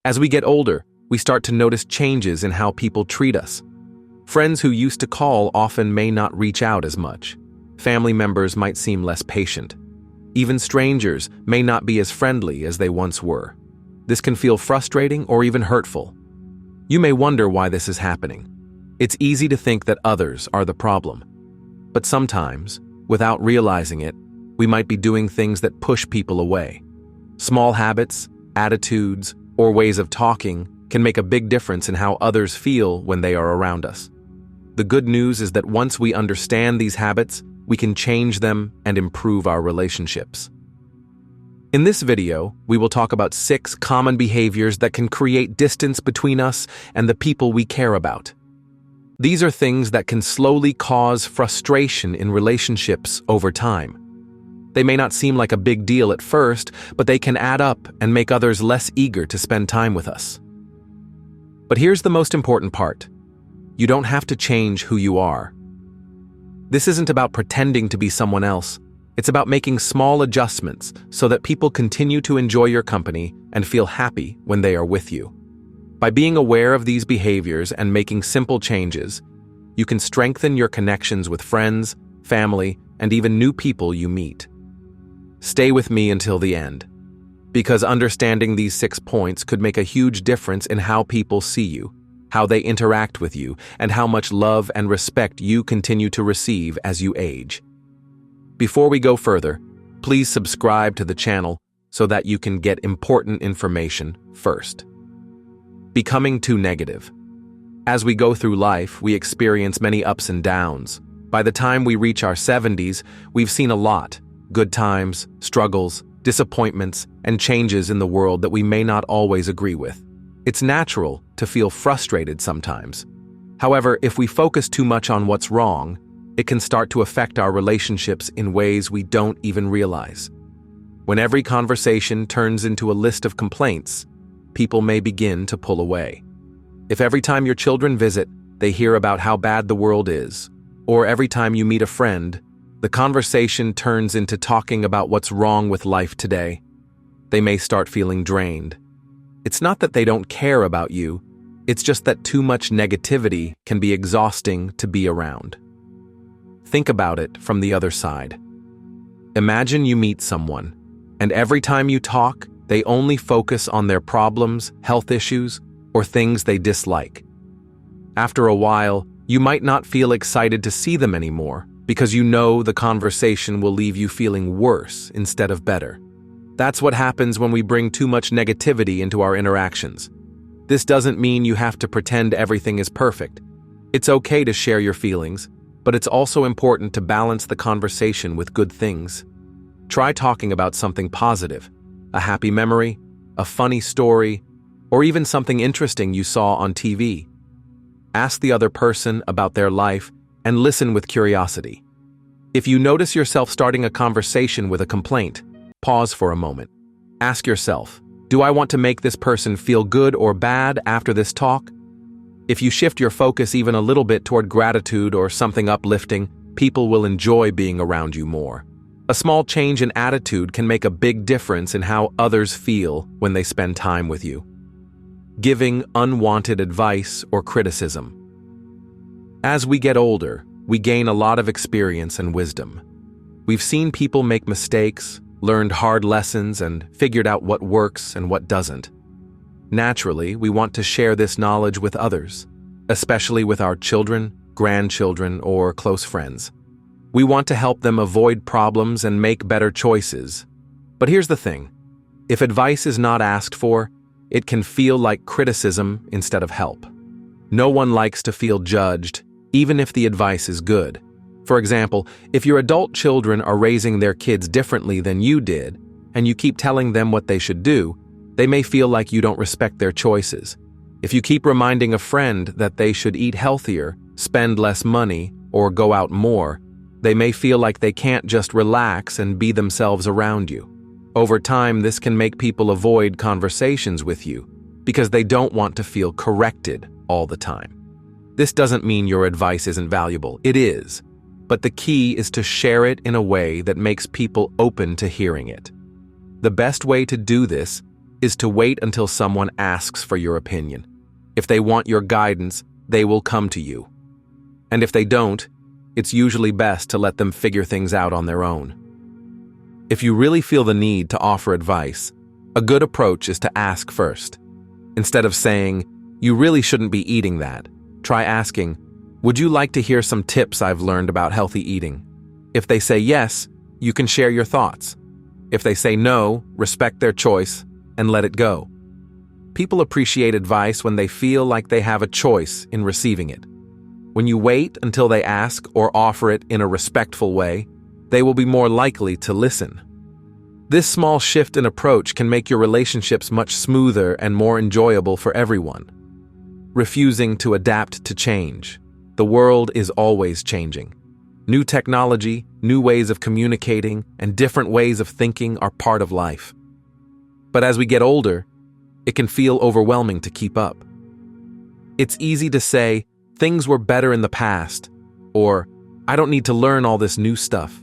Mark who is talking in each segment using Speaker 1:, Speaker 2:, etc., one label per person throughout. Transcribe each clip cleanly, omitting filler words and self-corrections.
Speaker 1: As we get older, we start to notice changes in how people treat us. Friends who used to call often may not reach out as much. Family members might seem less patient. Even strangers may not be as friendly as they once were. This can feel frustrating or even hurtful. You may wonder why this is happening. It's easy to think that others are the problem. But sometimes, without realizing it, we might be doing things that push people away. Small habits, attitudes, or ways of talking can make a big difference in how others feel when they are around us. The good news is that once we understand these habits, we can change them and improve our relationships. In this video, we will talk about 6 common behaviors that can create distance between us and the people we care about. These are things that can slowly cause frustration in relationships over time. They may not seem like a big deal at first, but they can add up and make others less eager to spend time with us. But here's the most important part. You don't have to change who you are. This isn't about pretending to be someone else. It's about making small adjustments so that people continue to enjoy your company and feel happy when they are with you. By being aware of these behaviors and making simple changes, you can strengthen your connections with friends, family, and even new people you meet. Stay with me until the end, because understanding these 6 points could make a huge difference in how people see you, how they interact with you, and how much love and respect you continue to receive as you age. Before we go further, please subscribe to the channel so that you can get important information first. Becoming too negative. As we go through life, we experience many ups and downs. By the time we reach our 70s, we've seen a lot: good times, struggles, disappointments, and changes in the world that we may not always agree with. It's natural to feel frustrated sometimes. However, if we focus too much on what's wrong, it can start to affect our relationships in ways we don't even realize. When every conversation turns into a list of complaints, people may begin to pull away. If every time your children visit, they hear about how bad the world is, or every time you meet a friend, the conversation turns into talking about what's wrong with life today, they may start feeling drained. It's not that they don't care about you, it's just that too much negativity can be exhausting to be around. Think about it from the other side. Imagine you meet someone, and every time you talk, they only focus on their problems, health issues, or things they dislike. After a while, you might not feel excited to see them anymore because you know the conversation will leave you feeling worse instead of better. That's what happens when we bring too much negativity into our interactions. This doesn't mean you have to pretend everything is perfect. It's okay to share your feelings, but it's also important to balance the conversation with good things. Try talking about something positive, a happy memory, a funny story, or even something interesting you saw on TV. Ask the other person about their life and listen with curiosity. If you notice yourself starting a conversation with a complaint, pause for a moment. Ask yourself, do I want to make this person feel good or bad after this talk? If you shift your focus even a little bit toward gratitude or something uplifting, people will enjoy being around you more. A small change in attitude can make a big difference in how others feel when they spend time with you. Giving unwanted advice or criticism. As we get older, we gain a lot of experience and wisdom. We've seen people make mistakes, learned hard lessons, and figured out what works and what doesn't. Naturally, we want to share this knowledge with others, especially with our children, grandchildren, or close friends. We want to help them avoid problems and make better choices. But here's the thing. If advice is not asked for, it can feel like criticism instead of help. No one likes to feel judged, even if the advice is good. For example, if your adult children are raising their kids differently than you did, and you keep telling them what they should do, they may feel like you don't respect their choices. If you keep reminding a friend that they should eat healthier, spend less money, or go out more, they may feel like they can't just relax and be themselves around you. Over time, this can make people avoid conversations with you because they don't want to feel corrected all the time. This doesn't mean your advice isn't valuable. It is. But the key is to share it in a way that makes people open to hearing it. The best way to do this is to wait until someone asks for your opinion. If they want your guidance, they will come to you. And if they don't, it's usually best to let them figure things out on their own. If you really feel the need to offer advice, a good approach is to ask first. Instead of saying, "You really shouldn't be eating that," try asking, "Would you like to hear some tips I've learned about healthy eating?" If they say yes, you can share your thoughts. If they say no, respect their choice and let it go. People appreciate advice when they feel like they have a choice in receiving it. When you wait until they ask or offer it in a respectful way, they will be more likely to listen. This small shift in approach can make your relationships much smoother and more enjoyable for everyone. Refusing to adapt to change. The world is always changing. New technology, new ways of communicating, and different ways of thinking are part of life. But as we get older, it can feel overwhelming to keep up. It's easy to say, "Things were better in the past," or "I don't need to learn all this new stuff."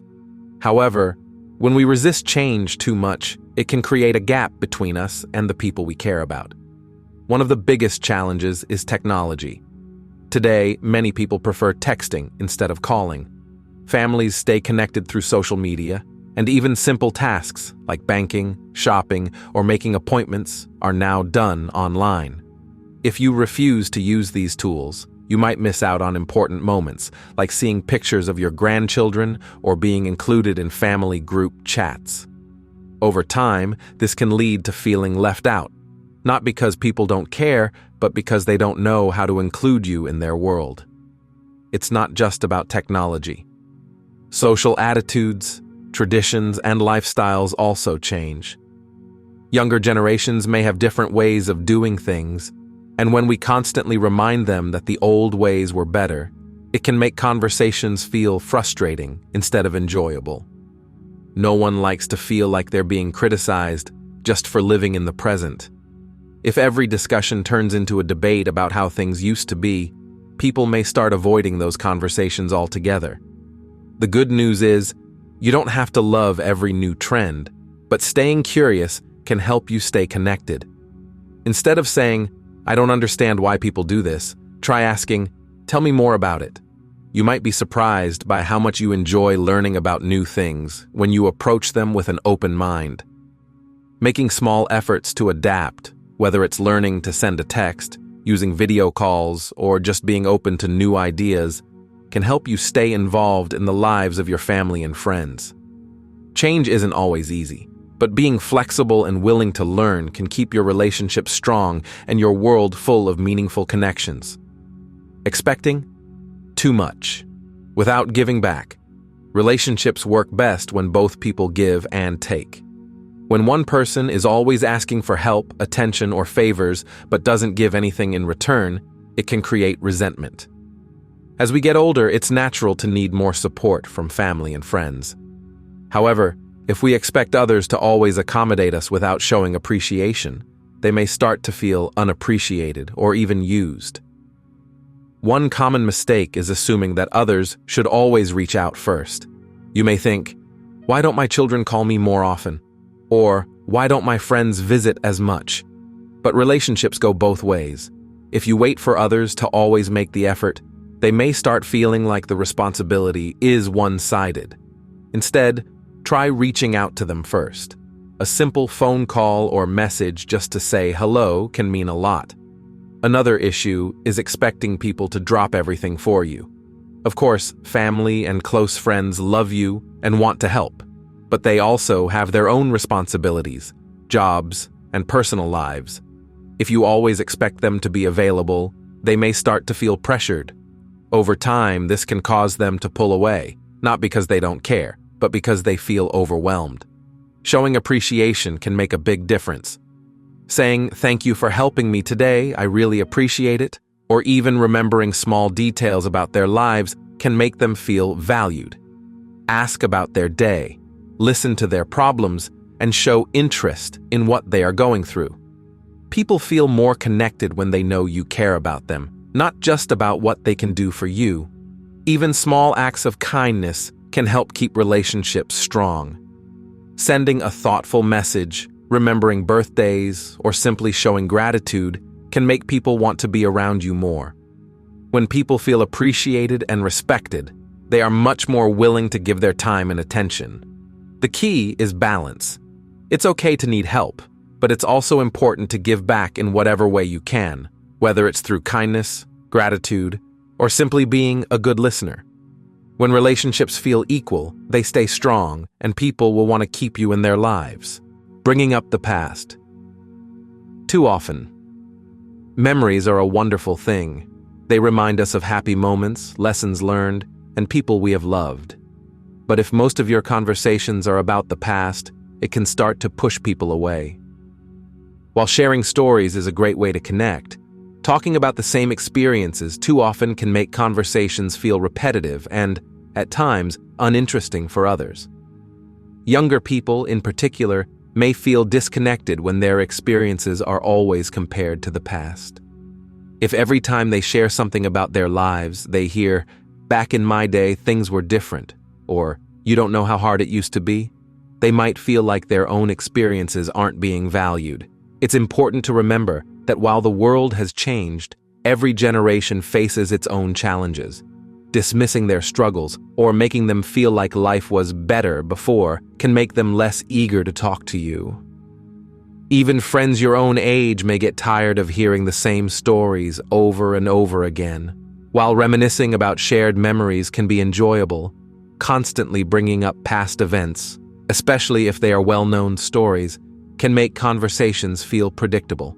Speaker 1: However, when we resist change too much, it can create a gap between us and the people we care about. One of the biggest challenges is technology. Today, many people prefer texting instead of calling. Families stay connected through social media, and even simple tasks like banking, shopping, or making appointments are now done online. If you refuse to use these tools, you might miss out on important moments, like seeing pictures of your grandchildren or being included in family group chats. Over time, this can lead to feeling left out, not because people don't care, but because they don't know how to include you in their world. It's not just about technology. Social attitudes, traditions, and lifestyles also change. Younger generations may have different ways of doing things, and when we constantly remind them that the old ways were better, it can make conversations feel frustrating instead of enjoyable. No one likes to feel like they're being criticized just for living in the present. If every discussion turns into a debate about how things used to be, people may start avoiding those conversations altogether. The good news is, you don't have to love every new trend, but staying curious can help you stay connected. Instead of saying, "I don't understand why people do this," try asking, "Tell me more about it." You might be surprised by how much you enjoy learning about new things when you approach them with an open mind. Making small efforts to adapt, whether it's learning to send a text, using video calls, or just being open to new ideas, can help you stay involved in the lives of your family and friends. Change isn't always easy, but being flexible and willing to learn can keep your relationship strong and your world full of meaningful connections. Expecting too much without giving back. Relationships work best when both people give and take. When one person is always asking for help, attention, or favors but doesn't give anything in return, it can create resentment. As we get older, it's natural to need more support from family and friends. However, if we expect others to always accommodate us without showing appreciation, they may start to feel unappreciated or even used. One common mistake is assuming that others should always reach out first. You may think, "Why don't my children call me more often?" Or, "Why don't my friends visit as much?" But relationships go both ways. If you wait for others to always make the effort, they may start feeling like the responsibility is one-sided. Instead, try reaching out to them first. A simple phone call or message just to say hello can mean a lot. Another issue is expecting people to drop everything for you. Of course, family and close friends love you and want to help, but they also have their own responsibilities, jobs, and personal lives. If you always expect them to be available, they may start to feel pressured. Over time, this can cause them to pull away, not because they don't care, but because they feel overwhelmed. Showing appreciation can make a big difference. Saying, "Thank you for helping me today, I really appreciate it," or even remembering small details about their lives can make them feel valued. Ask about their day, listen to their problems, and show interest in what they are going through. People feel more connected when they know you care about them, not just about what they can do for you. Even small acts of kindness can help keep relationships strong. Sending a thoughtful message, Remembering birthdays or simply showing gratitude can make people want to be around you more. When people feel appreciated and respected, they are much more willing to give their time and attention. The key is balance. It's okay to need help, but it's also important to give back in whatever way you can, whether it's through kindness, gratitude, or simply being a good listener. When relationships feel equal, they stay strong, and people will want to keep you in their lives. Bringing up the past. Too often, memories are a wonderful thing. They remind us of happy moments, lessons learned, and people we have loved. But if most of your conversations are about the past, it can start to push people away. While sharing stories is a great way to connect, talking about the same experiences too often can make conversations feel repetitive and, at times, uninteresting for others. Younger people, in particular, may feel disconnected when their experiences are always compared to the past. If every time they share something about their lives, they hear, "Back in my day, things were different," or "You don't know how hard it used to be," they might feel like their own experiences aren't being valued. It's important to remember that while the world has changed, every generation faces its own challenges. Dismissing their struggles or making them feel like life was better before can make them less eager to talk to you. Even friends your own age may get tired of hearing the same stories over and over again. While reminiscing about shared memories can be enjoyable, constantly bringing up past events, especially if they are well-known stories, can make conversations feel predictable.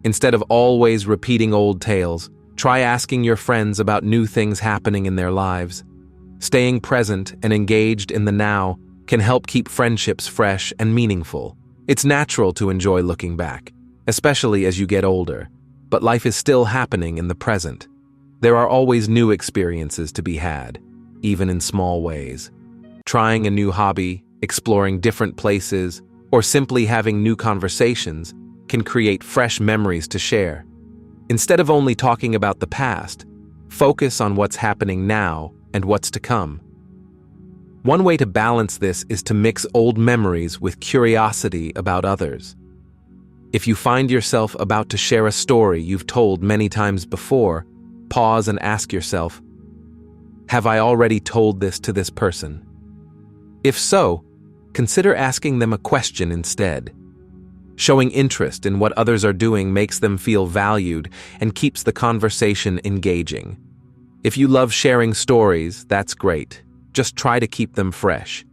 Speaker 1: Instead of always repeating old tales, try asking your friends about new things happening in their lives. Staying present and engaged in the now can help keep friendships fresh and meaningful. It's natural to enjoy looking back, especially as you get older, but life is still happening in the present. There are always new experiences to be had, even in small ways. Trying a new hobby, exploring different places, or simply having new conversations can create fresh memories to share. Instead of only talking about the past, focus on what's happening now and what's to come. One way to balance this is to mix old memories with curiosity about others. If you find yourself about to share a story you've told many times before, pause and ask yourself, "Have I already told this to this person?" If so, consider asking them a question instead. Showing interest in what others are doing makes them feel valued and keeps the conversation engaging. If you love sharing stories, that's great. Just try to keep them fresh.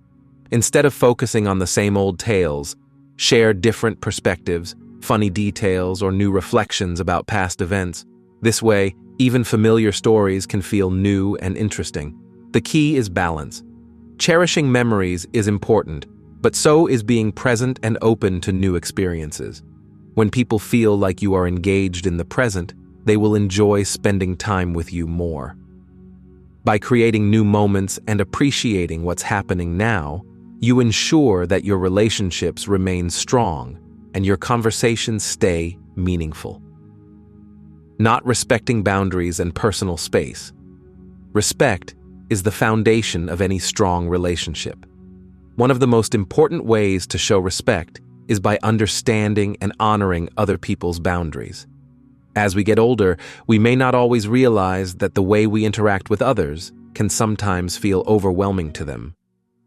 Speaker 1: Instead of focusing on the same old tales, share different perspectives, funny details, or new reflections about past events. This way, even familiar stories can feel new and interesting. The key is balance. Cherishing memories is important, but so is being present and open to new experiences. When people feel like you are engaged in the present, they will enjoy spending time with you more. By creating new moments and appreciating what's happening now, you ensure that your relationships remain strong and your conversations stay meaningful. Not respecting boundaries and personal space. Respect is the foundation of any strong relationship. One of the most important ways to show respect is by understanding and honoring other people's boundaries. As we get older, we may not always realize that the way we interact with others can sometimes feel overwhelming to them.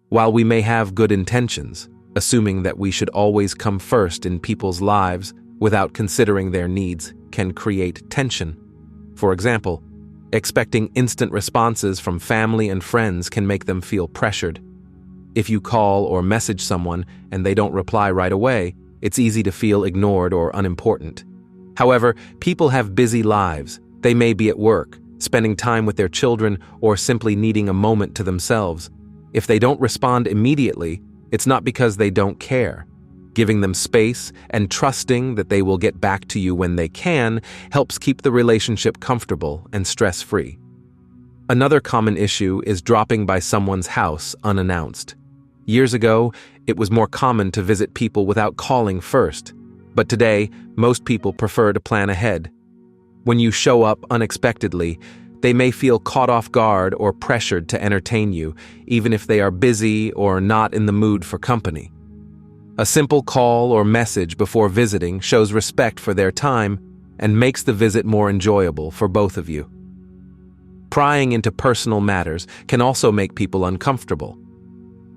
Speaker 1: While we may have good intentions, assuming that we should always come first in people's lives without considering their needs can create tension. For example, expecting instant responses from family and friends can make them feel pressured. If you call or message someone and they don't reply right away, it's easy to feel ignored or unimportant. However, people have busy lives. They may be at work, spending time with their children, or simply needing a moment to themselves. If they don't respond immediately, it's not because they don't care. Giving them space and trusting that they will get back to you when they can helps keep the relationship comfortable and stress-free. Another common issue is dropping by someone's house unannounced. Years ago, it was more common to visit people without calling first, but today, most people prefer to plan ahead. When you show up unexpectedly, they may feel caught off guard or pressured to entertain you, even if they are busy or not in the mood for company. A simple call or message before visiting shows respect for their time and makes the visit more enjoyable for both of you. Prying into personal matters can also make people uncomfortable.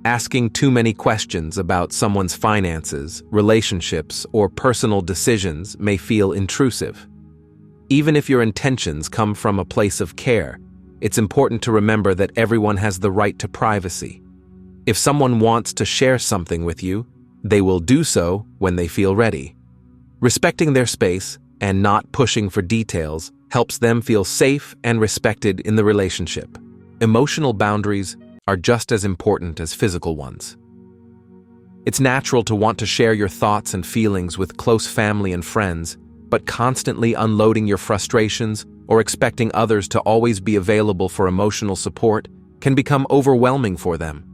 Speaker 1: Asking too many questions about someone's finances, relationships, or personal decisions may feel intrusive. Even if your intentions come from a place of care, it's important to remember that everyone has the right to privacy. If someone wants to share something with you, they will do so when they feel ready. Respecting their space and not pushing for details helps them feel safe and respected in the relationship. Emotional boundaries are just as important as physical ones. It's natural to want to share your thoughts and feelings with close family and friends, but constantly unloading your frustrations or expecting others to always be available for emotional support can become overwhelming for them.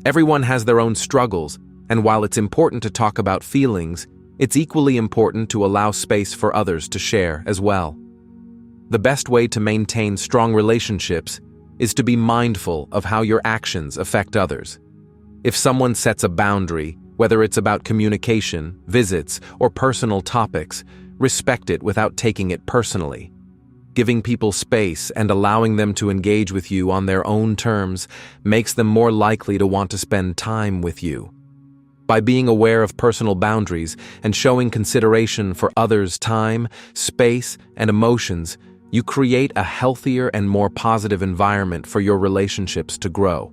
Speaker 1: Everyone has their own struggles, and while it's important to talk about feelings, it's equally important to allow space for others to share as well. The best way to maintain strong relationships is to be mindful of how your actions affect others. If someone sets a boundary, whether it's about communication, visits, or personal topics, respect it without taking it personally. Giving people space and allowing them to engage with you on their own terms makes them more likely to want to spend time with you. By being aware of personal boundaries and showing consideration for others' time, space, and emotions, you create a healthier and more positive environment for your relationships to grow.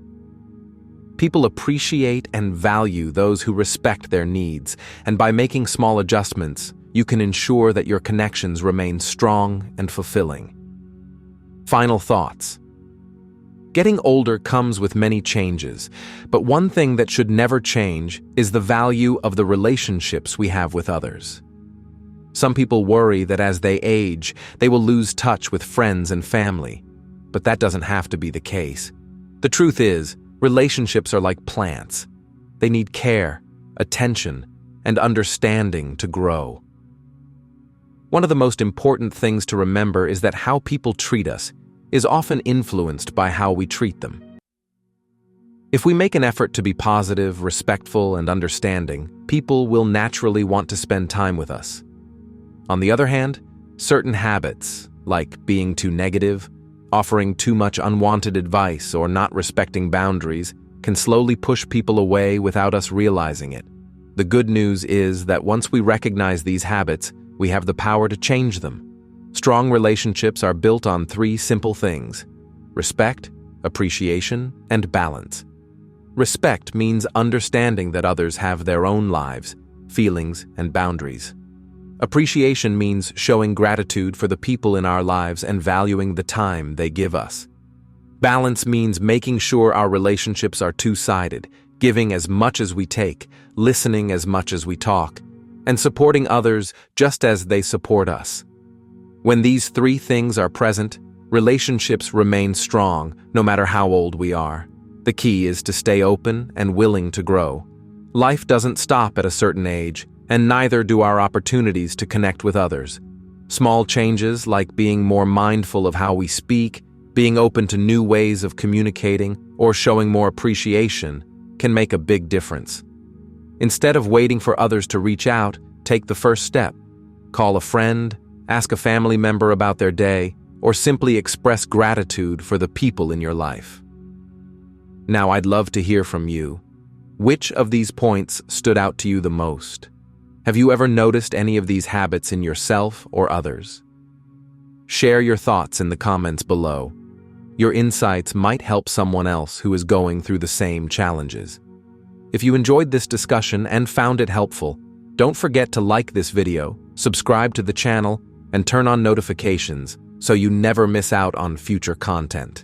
Speaker 1: People appreciate and value those who respect their needs, and by making small adjustments, you can ensure that your connections remain strong and fulfilling. Final thoughts. Getting older comes with many changes, but one thing that should never change is the value of the relationships we have with others. Some people worry that as they age, they will lose touch with friends and family, but that doesn't have to be the case. The truth is, relationships are like plants. They need care, attention, and understanding to grow. One of the most important things to remember is that how people treat us is often influenced by how we treat them. If we make an effort to be positive, respectful, and understanding, people will naturally want to spend time with us. On the other hand, certain habits, like being too negative, offering too much unwanted advice, or not respecting boundaries, can slowly push people away without us realizing it. The good news is that once we recognize these habits, we have the power to change them. Strong relationships are built on 3 simple things: respect, appreciation, and balance. Respect means understanding that others have their own lives, feelings, and boundaries. Appreciation means showing gratitude for the people in our lives and valuing the time they give us. Balance means making sure our relationships are two-sided, giving as much as we take, listening as much as we talk, and supporting others just as they support us. When these 3 things are present, relationships remain strong no matter how old we are. The key is to stay open and willing to grow. Life doesn't stop at a certain age, and neither do our opportunities to connect with others. Small changes like being more mindful of how we speak, being open to new ways of communicating, or showing more appreciation can make a big difference. Instead of waiting for others to reach out, take the first step. Call a friend, ask a family member about their day, or simply express gratitude for the people in your life. Now, I'd love to hear from you. Which of these points stood out to you the most? Have you ever noticed any of these habits in yourself or others? Share your thoughts in the comments below. Your insights might help someone else who is going through the same challenges. If you enjoyed this discussion and found it helpful, don't forget to like this video, subscribe to the channel, and turn on notifications so you never miss out on future content.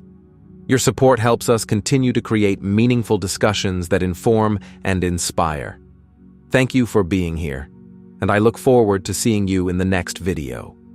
Speaker 1: Your support helps us continue to create meaningful discussions that inform and inspire. Thank you for being here, and I look forward to seeing you in the next video.